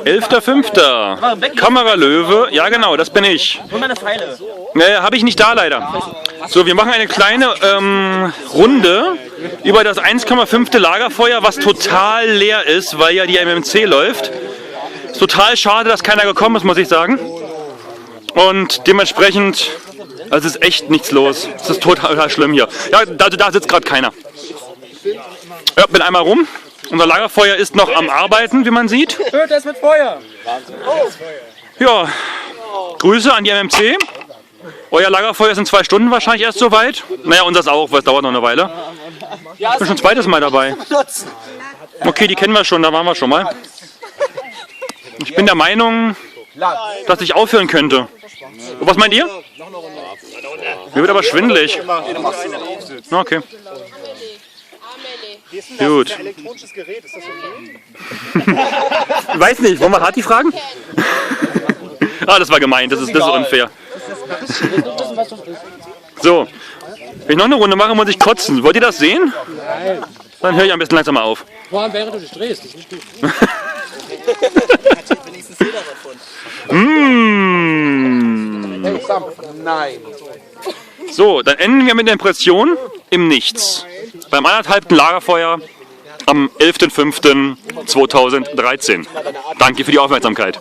11.05. Kamera Löwe. Ja genau, das bin ich. Und meine Pfeile. Naja, habe ich nicht da leider. So, wir machen eine kleine Runde über das 1,5. Lagerfeuer, was total leer ist, weil ja die MMC läuft. Ist total schade, dass keiner gekommen ist, muss ich sagen. Und dementsprechend, also es ist echt nichts los. Es ist total schlimm hier. Ja, da sitzt gerade keiner. Ja, bin einmal rum. Unser Lagerfeuer ist noch am Arbeiten, wie man sieht. Hört es mit Feuer. Ja, Grüße an die MMC. Euer Lagerfeuer ist in 2 Stunden wahrscheinlich erst soweit. Naja, unseres auch, weil es dauert noch eine Weile. Ich bin schon zweites Mal dabei. Okay, die kennen wir schon, da waren wir schon mal. Ich bin der Meinung, dass ich aufhören könnte. Und was meint ihr? Mir wird aber schwindelig. Okay. Gut. Elektronisches Gerät, ist das okay? Weiß nicht, wollen wir Harti fragen? Ah, das war gemeint, das ist unfair. So, wenn ich noch eine Runde mache, muss ich kotzen. Wollt ihr das sehen? Nein. Dann höre ich am besten langsam mal auf. Vor allem während du dich drehst, das ist nicht gut. Nein. So, dann enden wir mit der Impression im Nichts. Beim 1,5. Lagerfeuer am 11.05.2013. Danke für die Aufmerksamkeit.